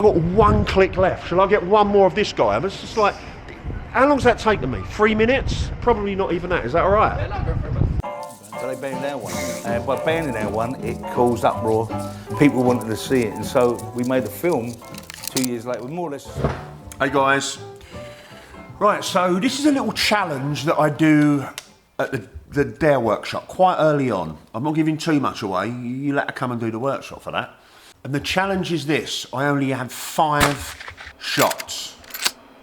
I've got one click left. Shall I get one more of this guy? I was just like, how long's that taken me? 3 minutes? Probably not even that. Is that all right? Yeah, no, go for it. So they banned that one. And by banning that one, it caused uproar. People wanted to see it. And so we made a film 2 years later, more or less. Hey guys. Right, so this is a little challenge that I do at the Dare workshop quite early on. I'm not giving too much away. You let her come and do the workshop for that. And the challenge is this. I only have 5 shots,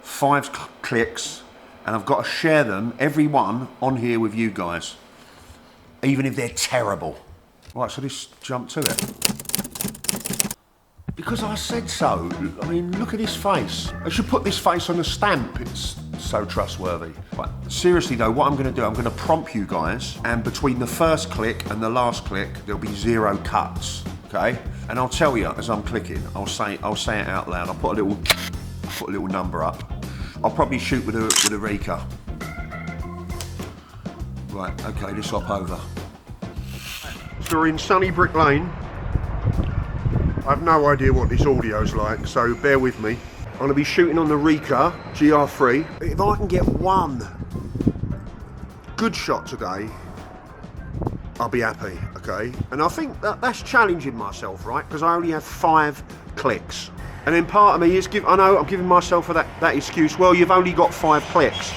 5 clicks, and I've got to share them, every one, on here with you guys. Even if they're terrible. Right, so let's jump to it. Because I said so. I mean, look at his face. I should put this face on a stamp. It's so trustworthy. But seriously though, what I'm gonna do, I'm gonna prompt you guys, and between the first click and the last click, there'll be 0 cuts, okay? And I'll tell you as I'm clicking, I'll say it out loud. I'll put a little number up. I'll probably shoot with a Ricoh. Right, okay, let's hop over. So we're in sunny Brick Lane. I have no idea what this audio's like, so bear with me. I'm gonna be shooting on the Ricoh GR3. If I can get one good shot today, I'll be happy, okay? And I think that's challenging myself, right? Because I only have 5 clicks. And then part of me is, I know I'm giving myself that excuse, well, you've only got 5 clicks.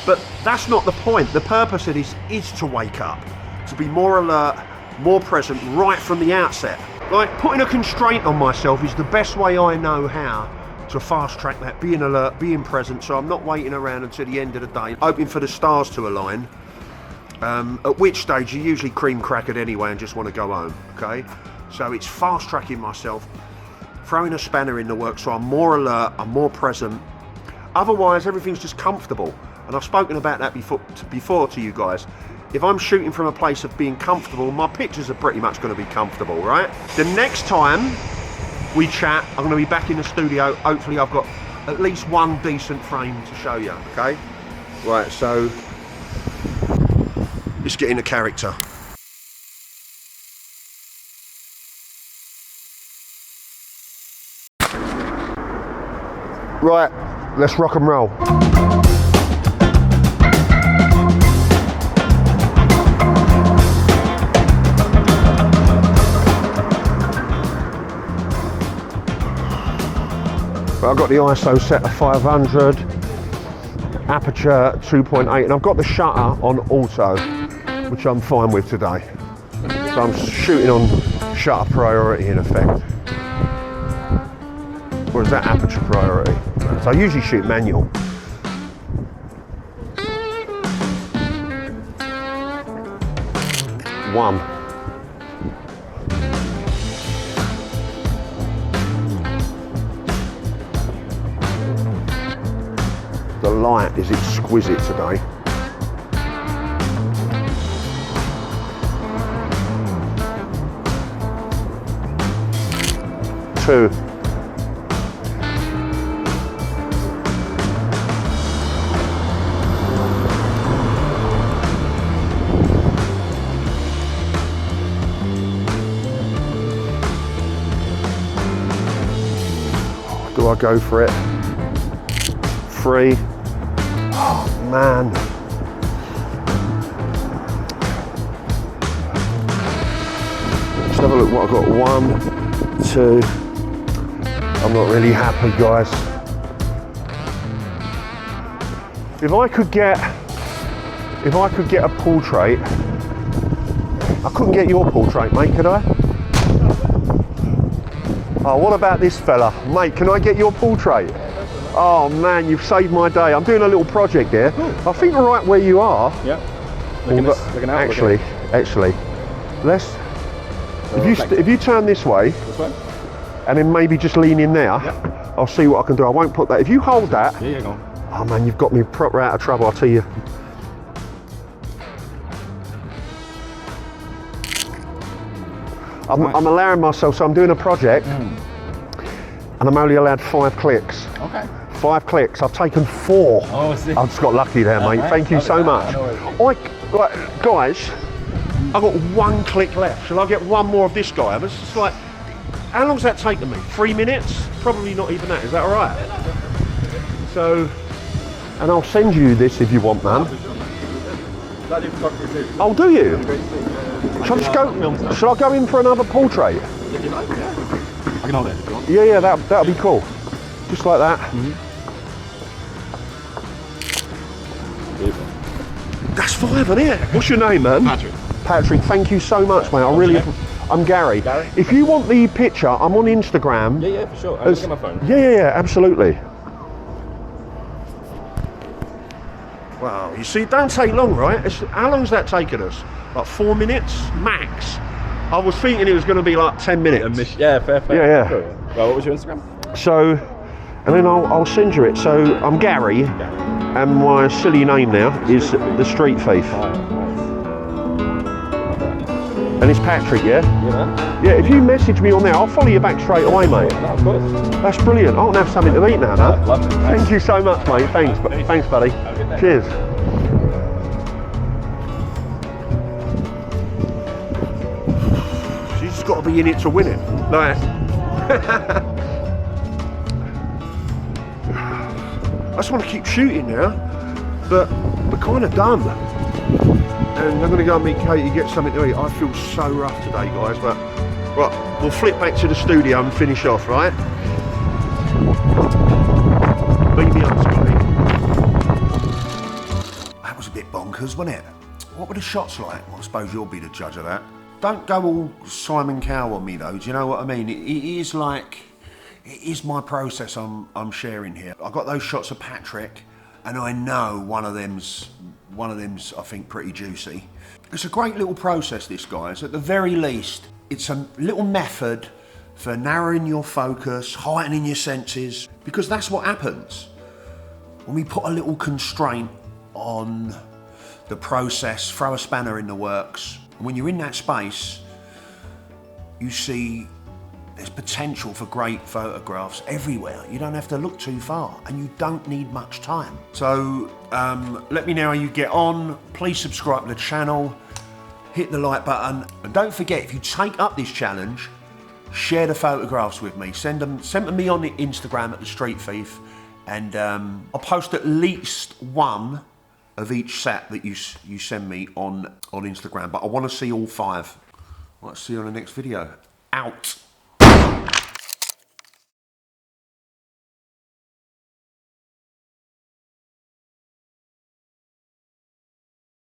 But that's not the point. The purpose of this is to wake up, to be more alert, more present right from the outset. Like, putting a constraint on myself is the best way I know how to fast track that, being alert, being present, so I'm not waiting around until the end of the day, hoping for the stars to align. At which stage you're usually cream crackered anyway and just want to go home, okay? So it's fast tracking myself, throwing a spanner in the works so I'm more alert, I'm more present. Otherwise, everything's just comfortable. And I've spoken about that before to you guys. If I'm shooting from a place of being comfortable, my pictures are pretty much going to be comfortable, right? The next time we chat, I'm going to be back in the studio. Hopefully I've got at least one decent frame to show you, okay? Right, so let's get into character. Right, let's rock and roll. I've got the ISO set to 500, aperture 2.8, and I've got the shutter on auto, which I'm fine with today. So I'm shooting on shutter priority in effect. Or is that aperture priority? So I usually shoot manual. One. The light is exquisite today. Two. Do I go for it? 3. Oh man. Let's have a look what I've got. 1, 2. I'm not really happy, guys. If I could get a portrait, I couldn't get your portrait, mate, could I? Oh, what about this fella? Mate, can I get your portrait? Oh man, you've saved my day. I'm doing a little project here. I think right where you are. Yeah. Actually, let's. If you turn this way, and then maybe just lean in there, yeah. I'll see what I can do. I won't put that. If you hold that. Yeah, go on. Oh man, you've got me proper out of trouble. I'll tell you. I'm allowing myself. So I'm doing a project, and I'm only allowed 5 clicks. Okay. 5 clicks. I've taken 4. Oh, I see. I just got lucky there, mate. Thank you so much. Guys, I've got 1 click left. Shall I get one more of this guy? I was just like, How long's that taken me? 3 minutes? Probably not even that. Is that all right? So, and I'll send you this if you want, man. Oh, do you? Shall I just go? Shall I go in for another portrait? If you like, yeah. I can hold it if you want. Yeah, that'll be cool. Just like that. That's 5, isn't it? What's your name, man? Patrick. Patrick, thank you so much, mate. I really. I'm Gary. Gary? If you want the picture, I'm on Instagram. Yeah, for sure. I'll look at my phone. Yeah, absolutely. Wow, you see, it don't take long, right? How long's that taken us? Like 4 minutes max. I was thinking it was going to be like 10 minutes. Yeah, fair. Yeah. Sure, yeah. Well, what was your Instagram? So, and then I'll send you it. So I'm Gary, and my silly name now is the Street Thief. And it's Patrick, yeah? Yeah, if you message me on there, I'll follow you back straight away, mate. No, of course. That's brilliant. I want to have something to eat now, no? Lovely. Thank you so much, mate. Thanks, buddy. Cheers. She's got to be in it to win it. Like, I just want to keep shooting now, but we're kind of done. And I'm going to go and meet Katie, get something to eat. I feel so rough today, guys, but right, we'll flip back to the studio and finish off, right? Beat me up, Scotty. That was a bit bonkers, wasn't it? What were the shots like? Well, I suppose you'll be the judge of that. Don't go all Simon Cowell on me, though. Do you know what I mean? It is like, it is my process I'm sharing here. I got those shots of Patrick, and I know one of them's I think pretty juicy. It's a great little process, this, guys. At the very least, it's a little method for narrowing your focus, heightening your senses, because that's what happens when we put a little constraint on the process, throw a spanner in the works. And when you're in that space, you see there's potential for great photographs everywhere. You don't have to look too far, and you don't need much time. So let me know how you get on. Please subscribe to the channel, hit the like button, and don't forget, if you take up this challenge, share the photographs with me. Send them to me on the Instagram at the Street Thief, and I'll post at least one of each set that you send me on Instagram. But I want to see all 5. I'll see you on the next video. Out.